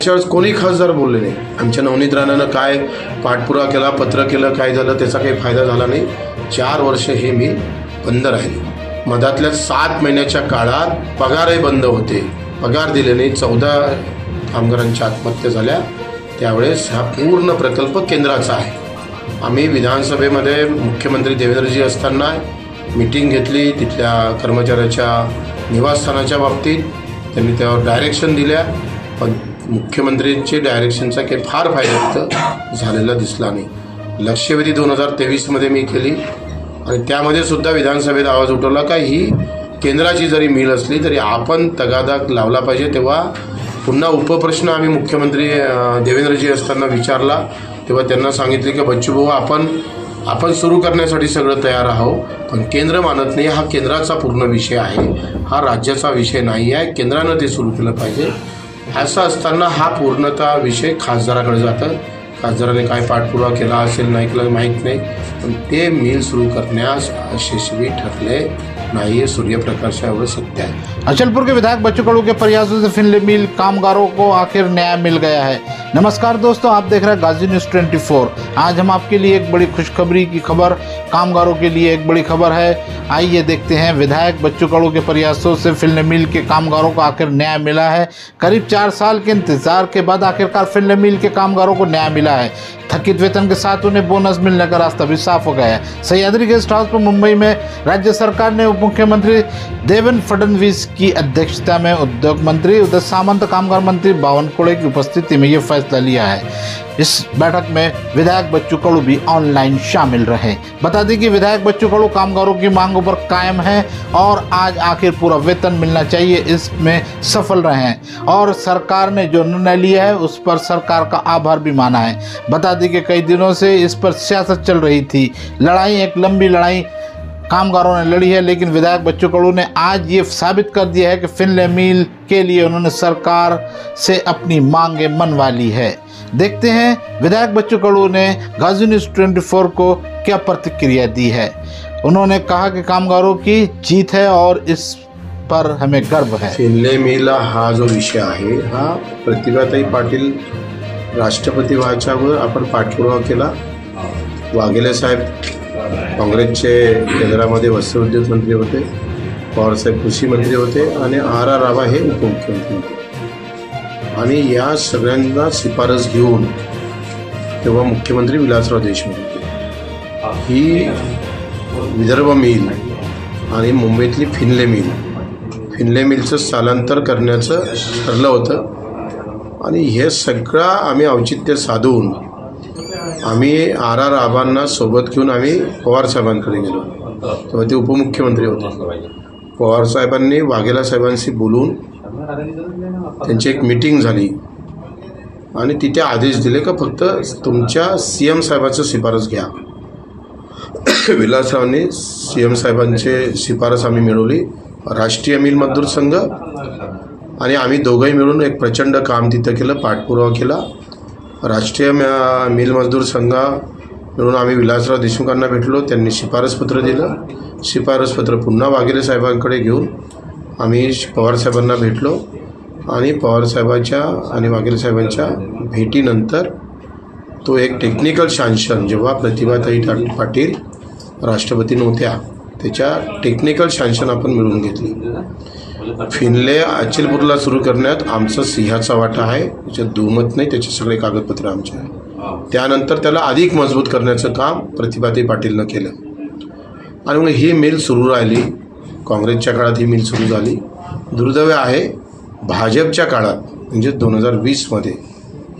त्यावेळेस कोणी खासदार बोलले नाही. आमच्या नवनीत राणानं काय पाठपुरावा केला, पत्र केलं, काय झालं त्याचा काही फायदा झाला नाही. 4 वर्ष हे मिल बंद राहिली. मधातल्या 7 महिन्याच्या काळात पगारही बंद होते, पगार दिले नाही. 14 कामगारांच्या आत्महत्या झाल्या. त्यावेळेस हा पूर्ण प्रकल्प केंद्राचा आहे. आम्ही विधानसभेमध्ये मुख्यमंत्री देवेंद्रजी असताना मीटिंग घेतली तिथल्या कर्मचाऱ्याच्या निवासस्थानाच्या बाबतीत. त्यांनी त्यावर डायरेक्शन दिल्या, पण मुख्यमंत्र्यांचे डायरेक्शनचा काही फार फायदा झालेला दिसला नाही. लक्षवेधी 2023मध्ये मी केली आणि त्यामध्ये सुद्धा विधानसभेत आवाज उठवला का ही केंद्राची जरी मिल असली तरी आपण तगादा लावला पाहिजे. तेव्हा पुन्हा उपप्रश्न आम्ही मुख्यमंत्री देवेंद्रजी असताना विचारला. तेव्हा त्यांना सांगितले की बच्चूभाऊ आपण सुरू करण्यासाठी सगळं तयार आहोत, पण केंद्र मानत नाही. हा केंद्राचा पूर्ण विषय आहे, हा राज्याचा विषय नाही आहे. केंद्रानं ते सुरू केलं पाहिजे. असं असताना हा पूर्णतः विषय खासदाराकडे जातं. खासदाराने काय पाठपुरावा केला असेल नाही केला माहीत नाही, पण ते मिल सुरू करण्यास यशस्वी ठरले नहीं. सूर्यप्रकाश एवढं सत्य है. अचलपुर के विधायक बच्चू कडू के प्रयासों से फिनले मिल कामगारों को आखिर न्याय मिल गया है। नमस्कार दोस्तों, आप देख रहे हैं गाजी न्यूज़ 24। आज हम आपके लिए एक बड़ी खुशखबरी की खबर, कामगारों के लिए एक बड़ी खबर है। आइए देखते हैं। विधायक बच्चू कडू के प्रयासों से फिनले मिल के कामगारों को आखिर न्याय मिला है। करीब 4 साल के इंतजार के बाद आखिरकार फिनले मिल के कामगारों को न्याय मिला है। थकित वेतन के साथ उन्हें बोनस मिलने का रास्ता भी साफ हो गया है। सह्याद्री गेस्ट हाउस पर मुंबई में राज्य सरकार ने उप मुख्यमंत्री देवेंद्र फडणवीस की अध्यक्षता में उद्योग मंत्री उदय सामंत, कामगार मंत्री बावनकुळे की उपस्थिति में यह फैसला लिया है। इस बैठक में विधायक बच्चू कडू भी ऑनलाइन शामिल रहे। बता दें कि विधायक बच्चू कडू कामगारों की मांगों पर कायम है और आज आखिर पूरा वेतन मिलना चाहिए, इसमें सफल रहे हैं और सरकार ने जो निर्णय लिया है उस पर सरकार का आभार भी माना है। बता दें कि कई दिनों से इस पर सियासत चल रही थी, लड़ाई, एक लंबी लड़ाई कामगारों ने लड़ी है, लेकिन विधायक बच्चू कडू ने आज ये साबित कर दिया है कि फिनले मिल के लिए उन्होंने सरकार से अपनी मांगे मनवा ली है। देखते हैं विधायक बच्चू कडू ने गाजी न्यूज़ 24 को क्या प्रतिक्रिया दी है। उन्होंने कहा कि कामगारों की जीत है और इस पर हमें गर्व है। फिनले मिल हा जो विषय आहे हा प्रतिभाताई पाटील राष्ट्रपती व्हायच्यावर आपण पाठपुरावा केला। वाघेले साहेब काँग्रेसचे केंद्रामध्ये वस्त्र उद्योग मंत्री होते, पवार साहेब कृषी मंत्री होते आणि आर रावा हे उपमुख्यमंत्री होते आणि या सगळ्यांना शिफारस घेऊन तेव्हा मुख्यमंत्री विलासराव देशमुख होते। ही विदर्भ मिल आणि मुंबईतली फिनले मिलचं स्थलांतर करण्याचं ठरलं होतं आणि हे सगळं आम्ही औचित्य साधून आम्ही आर आबांना सोबत घेऊन आम्ही पवार साहेबांकडे गेलो। तेव्हा ते उपमुख्यमंत्री होते। पवार साहेबांनी वाघेला साहेबांशी बोलून त्यांची एक मीटिंग झाली आणि तिथे आदेश दिले का फक्त तुमच्या सीएम साहेबांचं शिफारस घ्या। विलासरावांनी सीएम साहेबांचे शिफारस आम्ही मिळवली। राष्ट्रीय मिल मजदूर संघ आणि आम्ही दोघंही मिळून एक प्रचंड काम तिथं केलं, पाठपुरावा केला। राष्ट्रीय मिल मजदूर संघ मिळून आम्ही विलासराव देशमुखांना भेटलो, त्यांनी शिफारसपत्र दिलं। शिफारसपत्र पुन्हा वाघेले साहेबांकडे घेऊन आम्ही पवार साहेबांना भेटलो आणि पवार साहेबांच्या आणि वाघेले साहेबांच्या भेटीनंतर तो एक टेक्निकल सँक्शन, जेव्हा प्रतिभाताई पाटील राष्ट्रपती नव्हत्या त्याच्या टेक्निकल सँक्शन आपण मिळवून घेतली। फिनले अचलपूरला सुरू करण्यात आमचा सिंहाचा वाटा आहे, त्याच्यात दुमत नाही, त्याचे सगळे कागदपत्र आमचे आहे। त्यानंतर त्याला अधिक मजबूत करण्याचं काम प्रतिभाताई पाटीलनं केलं आणि मग ही मिल सुरू राहिली। काँग्रेसच्या काळात ही मिल सुरू झाली। दुर्दैव आहे भाजपच्या काळात म्हणजे 2020मध्ये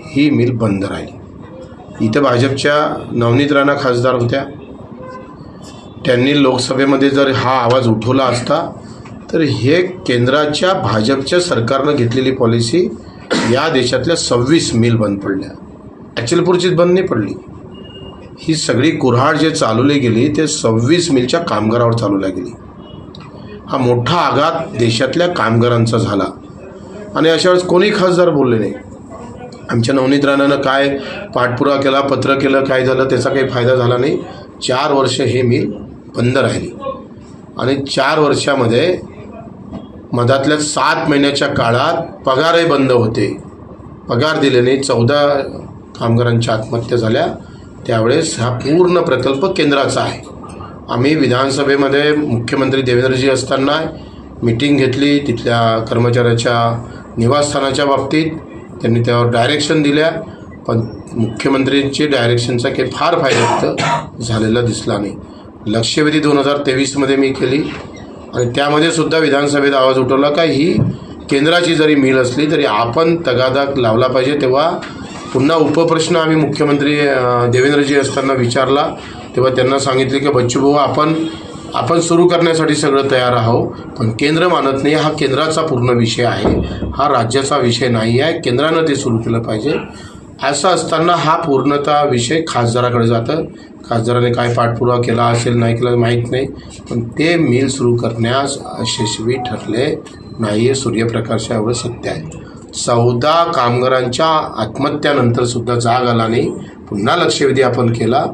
ही मिल बंद राहिली। इथं भाजपच्या नवनीत राणा खासदार होत्या, त्यांनी लोकसभेमध्ये जर हा आवाज उठवला असता तर हे केंद्राच्या भाजपच्या सरकारनं घेतलेली पॉलिसी या देशातल्या 26 मिल बंद पडल्या, अचलपूरचीच बंद नाही पडली। ही सगळी कुऱ्हाड जे चालवली गेली ते 26 मिलच्या कामगारावर चालवल्या गेली। हा मोठा आघात देशातल्या कामगारांचा झाला आणि अशा वेळेस कोणी खासदार बोलले नाही। आमच्या नवनीत राणानं काय पाठपुरावा केला, पत्र केलं, काय झालं त्याचा काही फायदा झाला नाही। 4 वर्ष हे मिल बंद राहिली आणि 4 वर्षामध्ये मधातल्या 7 महिन्याच्या काळात पगारही बंद होते, पगार दिले नाही, 14 कामगारांच्या आत्महत्या झाल्या, त्यावेळेस हा पूर्ण प्रकल्प केंद्राचा आहे. आम्ही विधानसभेमध्ये मुख्यमंत्री देवेंद्रजी असताना मीटिंग घेतली, तिथल्या कर्मचाऱ्याच्या निवासस्थानाच्या बाबतीत त्यांनी त्यावर डायरेक्शन दिल्या, पण मुख्यमंत्र्यांची डायरेक्शनचा काही फार फायदा झालेला दिसला नाही. लक्षवेधी 2023मध्ये मी केली आणि त्यामध्ये सुद्धा विधानसभेत आवाज उठवला का ही केंद्राची जरी मिल असली तरी आपण तगादा लावला पाहिजे. तेव्हा पुन्हा उपप्रश्न आम्ही मुख्यमंत्री देवेंद्रजी असताना विचारला, तेव्हा त्यांना सांगितले की बच्चूभाऊ आपण सुरू करण्यासाठी सगळं तयार आहोत, पण केंद्र मानत नाही. हा केंद्राचा पूर्ण विषय आहे, हा राज्याचा विषय नाही आहे, केंद्रानं ते सुरू केलं पाहिजे. असं असताना हा पूर्णतः विषय खासदाराकडे जातं. खासदाराने काय पाठपुरावा केला असेल नाही केला माहीत नाही, पण ते मिल सुरू करण्यास यशस्वी ठरले नाही हे सूर्यप्रकाश एवढं सत्य आहे. 14 कामगारांच्या आत्महत्यानंतर सुद्धा जाग आला नाही. पुन्हा लक्षवेधी आपण केला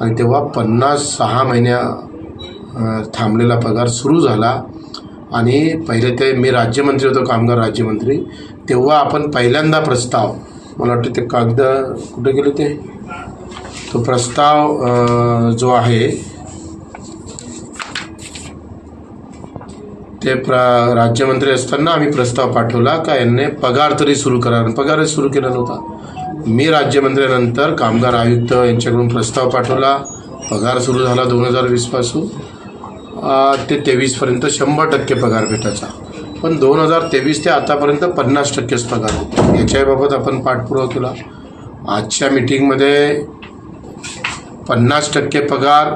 आणि तेव्हा 56 महिन्या थांबलेला पगार सुरू झाला. आणि पहिले ते मी राज्यमंत्री होतो, कामगार राज्यमंत्री, तेव्हा आपण पहिल्यांदा प्रस्ताव, मला वाटतं ते कागद कुठे गेले तो प्रस्ताव जो आहे ते राज्यमंत्री असताना आम्ही प्रस्ताव पाठवला का यांनी पगार तरी सुरू करा, पगारच सुरू केला नव्हता. मी राज्यमंत्र्यानंतर कामगार आयुक्त यांच्याकडून प्रस्ताव पाठवला, पगार सुरू झाला 2020 पासून ते 23पर्यंत 100% पगार भेटायचा, पण 2023 ते आतापर्यंत 50%च पगार होतो. याच्याबाबत आपण पाठपुरावा केला. आजच्या मीटिंगमध्ये 50% पगार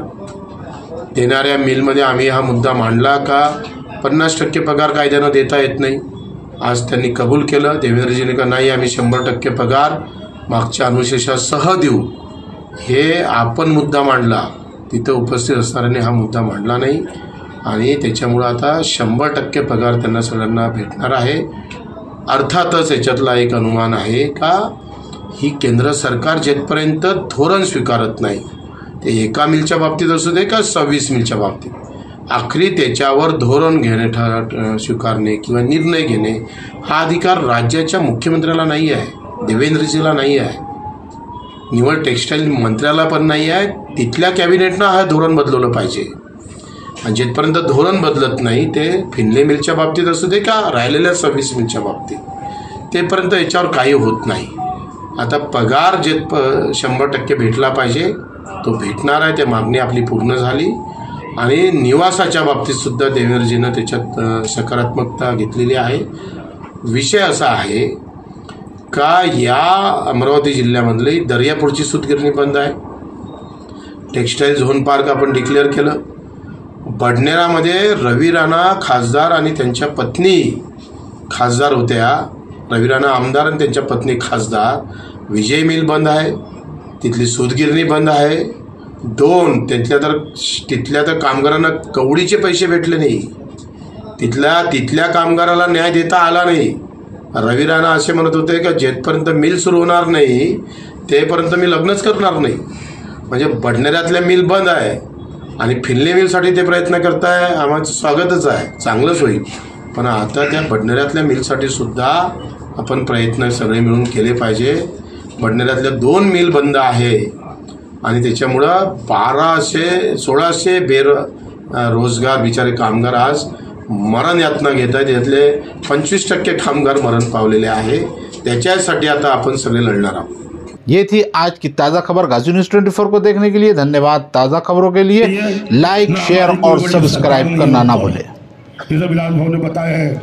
देणाऱ्या मिलमध्ये आम्ही हा मुद्दा मांडला का 50% पगार कायद्यानं देता येत नाही. आज त्यांनी कबूल केलं देवेंद्रजीने का नाही आम्ही 100% पगार मागच्या अनुशेषासह देऊ. हे आपण मुद्दा मांडला, तिथं उपस्थित असणाऱ्यांनी हा मुद्दा मांडला नाही आणि त्याच्यामुळं आता 100% पगार त्यांना सगळ्यांना भेटणार आहे. अर्थातच याच्यातला एक अनुमान आहे का ही केंद्र सरकार जेथपर्यंत धोरण स्वीकारत नाही, ते एका मिलच्या बाबतीत असू दे का 26 मिलच्या बाबतीत, आखरी त्याच्यावर धोरण घेणे स्वीकारणे किंवा निर्णय घेणे हा अधिकार राज्याच्या मुख्यमंत्र्याला नाही आहे, देवेंद्रजीला नाही आहे, निवड टेक्स्टाईल मंत्र्याला पण नाही आहे. तिथल्या कॅबिनेटनं हा धोरण बदलवलं पाहिजे. आणि जिथपर्यंत धोरण बदलत नाही ते फिनले मिलच्या बाबतीत असू दे का राहिलेल्या 26 मिलच्या बाबतीत, तेपर्यंत याच्यावर काही होत नाही. आता पगार 100% भेटला पाहिजे, तो भेटणार आहे. त्या मागणी आपली पूर्ण झाली आणि निवासाच्या बाबतीत सुद्धा देवेंद्रजीनं त्याच्यात सकारात्मकता घेतलेली आहे. विषय असा आहे का या अमरावती जिल्ह्यामधली दर्यापूरची सूतगिरणी बंद आहे. टेक्स्टाईल झोन पार्क आपण डिक्लेअर केलं. बडनेरामध्ये रवी राणा खासदार आणि त्यांच्या पत्नी खासदार होत्या, रवी राणा आमदार आणि त्यांच्या पत्नी खासदार. विजय मिल बंद आहे, तिथली सूतगिरणी बंद आहे. तिथल्या तर कामगारांना कवडीचे पैसे भेटले नाही, तिथल्या कामगाराला न्याय देता आला नाही. रवी राणा असे म्हणत होते का जेथपर्यंत मिल सुरू होणार नाही तेपर्यंत मी लग्नच करणार नाही. म्हणजे बडनेऱ्यातल्या मिल बंद आहे आणि फिनले मिलसाठी ते प्रयत्न करताय, आम्हाला स्वागतच आहे, चांगलंच होईल. पण आता त्या बडनेऱ्यातल्या मिलसाठी सुद्धा आपण प्रयत्न सगळे मिळून केले पाहिजे. बडनेऱ्यातल्या 2 मिल बंद आहे आणि त्याच्यामुळं 1600 रोजगार बिचारे कामगार आज मरण यातना घेत आहेत. यातले 25% कामगार मरण पावलेले आहे. त्याच्यासाठी आता आपण सगळे लढणार आहोत. ये थी आज की ताज़ा खबर। गाजी न्यूज़ 24 को देखने के लिए धन्यवाद। ताज़ा खबरों के लिए लाइक, शेयर और सब्सक्राइब करना ना भूलें। जैसा बिलाल भाव ने बताया है।